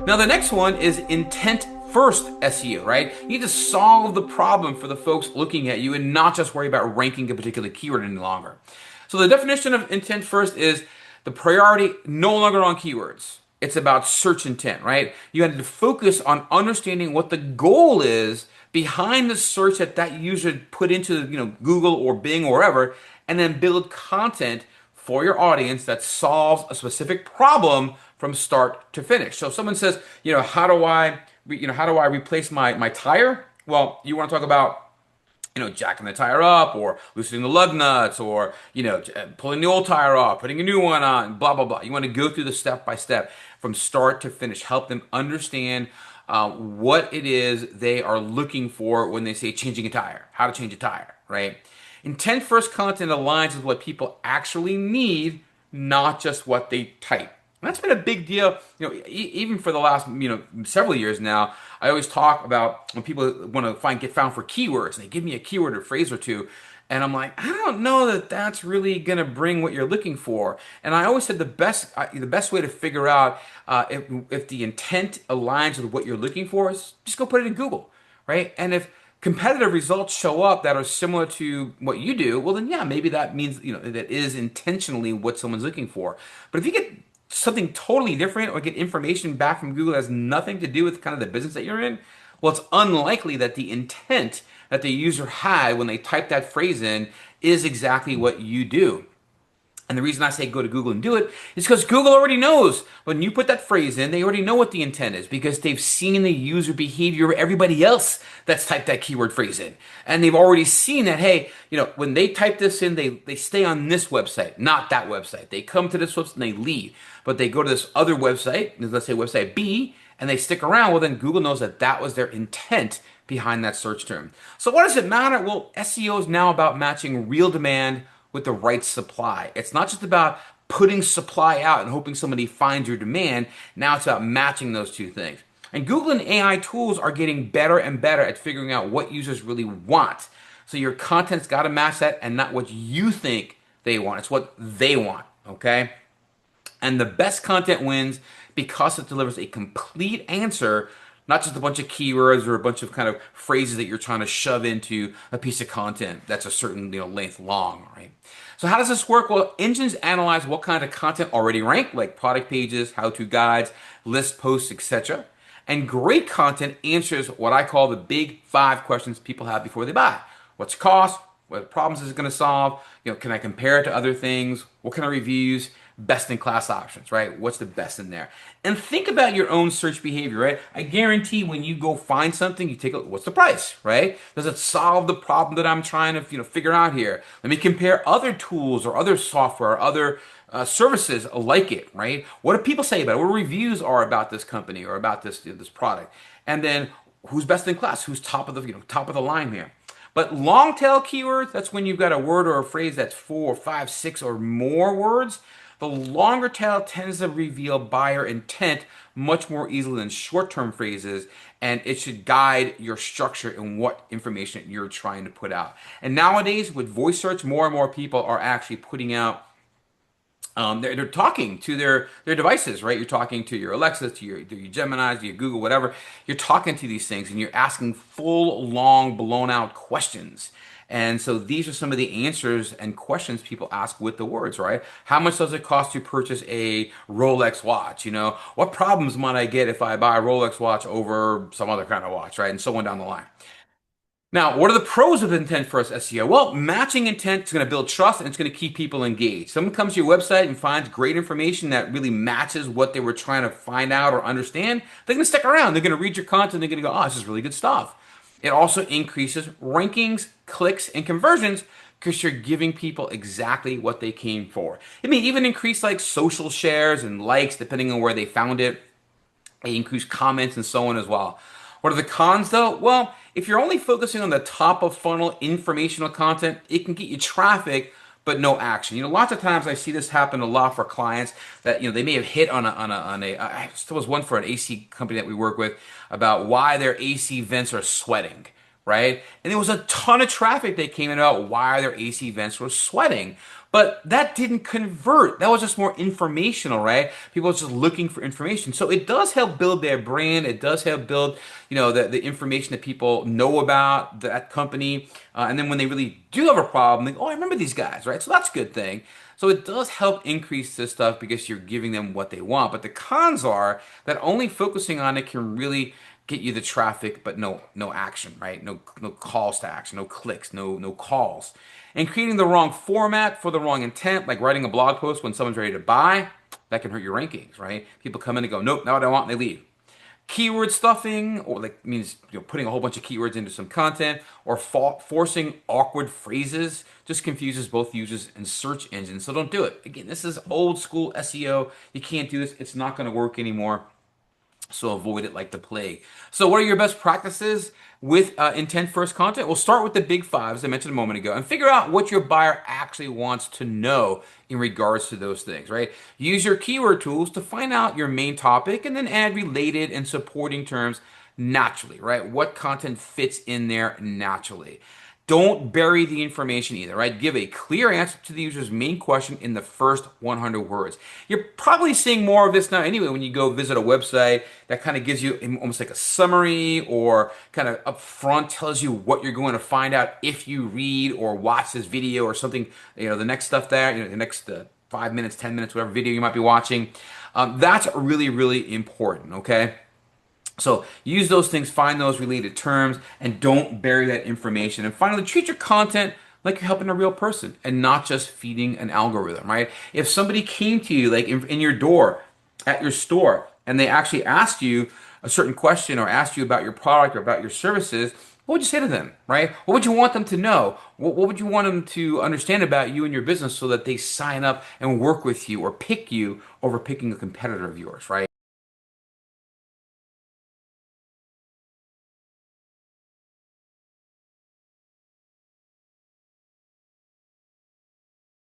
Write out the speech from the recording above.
Now, the next one is Intent First SEO, right? You need to solve the problem for the folks looking at you and not just worry about ranking a particular keyword any longer. So, the definition of Intent First is the priority no longer on keywords. It's about search intent, right? You have to focus on understanding what the goal is behind the search that user put into Google or Bing or wherever, and then build content for your audience that solves a specific problem from start to finish. So if someone says, how do I replace my tire? Well, you want to talk about jacking the tire up or loosening the lug nuts or, pulling the old tire off, putting a new one on, blah, blah, blah. You want to go through the step by step from start to finish, help them understand what it is they are looking for when they say changing a tire, how to change a tire, right? Intent first content aligns with what people actually need, not just what they type. And that's been a big deal, even for the last, several years now. I always talk about when people want to get found for keywords, and they give me a keyword or phrase or two, and I'm like, I don't know that that's really going to bring what you're looking for. And I always said the best way to figure out if the intent aligns with what you're looking for is just go put it in Google, right? And if competitive results show up that are similar to what you do, well then yeah, maybe that means that is intentionally what someone's looking for. But if you get something totally different or get information back from Google that has nothing to do with kind of the business that you're in, well, it's unlikely that the intent that the user had when they typed that phrase in is exactly what you do. And the reason I say go to Google and do it is because Google already knows when you put that phrase in, they already know what the intent is because they've seen the user behavior of everybody else that's typed that keyword phrase in. And they've already seen that, hey, when they type this in, they stay on this website, not that website. They come to this website and they leave, but they go to this other website, let's say website B, and they stick around. Well, then Google knows that that was their intent behind that search term. So what does it matter? Well, SEO is now about matching real demand with the right supply. It's not just about putting supply out and hoping somebody finds your demand. Now it's about matching those two things. And Google and AI tools are getting better and better at figuring out what users really want. So your content's got to match that and not what you think they want. It's what they want, okay? And the best content wins because it delivers a complete answer, not just a bunch of keywords or a bunch of kind of phrases that you're trying to shove into a piece of content that's a certain length long, right? So how does this work? Well, engines analyze what kind of content already ranked, like product pages, how-to guides, list posts, etc. And great content answers what I call the big 5 questions people have before they buy. What's the cost? What problems is it going to solve? Can I compare it to other things? What kind of reviews? Best in class options, right? What's the best in there? And think about your own search behavior, right? I guarantee when you go find something, you take a look, what's the price, right? Does it solve the problem that I'm trying to figure out here? Let me compare other tools or other software or other services like it, right? What do people say about it? What reviews are about this company or about this product? And then who's best in class? Who's top of the line here? But long tail keywords, that's when you've got a word or a phrase that's 4, 5, 6 or more words. The longer tail tends to reveal buyer intent much more easily than short-term phrases, and it should guide your structure and what information you're trying to put out. And nowadays, with voice search, more and more people are actually putting out they're talking to their devices, right? You're talking to your Alexa, to your Gemini, to your Google, whatever. You're talking to these things and you're asking full, long, blown out questions. And so these are some of the answers and questions people ask with the words, right? How much does it cost to purchase a Rolex watch? What problems might I get if I buy a Rolex watch over some other kind of watch, right? And so on down the line. Now, what are the pros of Intent First SEO? Well, matching intent is going to build trust and it's going to keep people engaged. Someone comes to your website and finds great information that really matches what they were trying to find out or understand. They're going to stick around. They're going to read your content. They're going to go, oh, this is really good stuff. It also increases rankings, clicks, and conversions because you're giving people exactly what they came for. It may even increase like social shares and likes depending on where they found it. It increase comments and so on as well. What are the cons though? Well, if you're only focusing on the top of funnel informational content, it can get you traffic, but no action. Lots of times I see this happen a lot for clients that, they may have hit on I still was one for an AC company that we work with about why their AC vents are sweating, right? And there was a ton of traffic that came in about why their AC vents were sweating. But that didn't convert. That was just more informational, right? People are just looking for information. So it does help build their brand. It does help build, the information that people know about that company. And then when they really do have a problem, they go, oh, I remember these guys, right? So that's a good thing. So it does help increase this stuff because you're giving them what they want. But the cons are that only focusing on it can really get you the traffic, but no action, right? No calls to action, no clicks, no calls. And creating the wrong format for the wrong intent, like writing a blog post when someone's ready to buy, that can hurt your rankings, right? People come in and go, nope, not what I want, and they leave. Keyword stuffing, or like means putting a whole bunch of keywords into some content, or forcing awkward phrases, just confuses both users and search engines. So don't do it. Again, this is old school SEO. You can't do this. It's not going to work anymore. So avoid it like the plague. So what are your best practices with intent first content? We'll start with the big five, as I mentioned a moment ago, and figure out what your buyer actually wants to know in regards to those things, right? Use your keyword tools to find out your main topic and then add related and supporting terms naturally, right? What content fits in there naturally. Don't bury the information either, right? Give a clear answer to the user's main question in the first 100 words. You're probably seeing more of this now anyway when you go visit a website that kind of gives you almost like a summary or kind of upfront tells you what you're going to find out if you read or watch this video or something, the next stuff there, the next 5 minutes, 10 minutes, whatever video you might be watching. That's really, really important, okay? So use those things, find those related terms, and don't bury that information. And finally, treat your content like you're helping a real person and not just feeding an algorithm, right? If somebody came to you, like in your door at your store, and they actually asked you a certain question or asked you about your product or about your services, what would you say to them, right? What would you want them to know? What would you want them to understand about you and your business so that they sign up and work with you or pick you over picking a competitor of yours, right?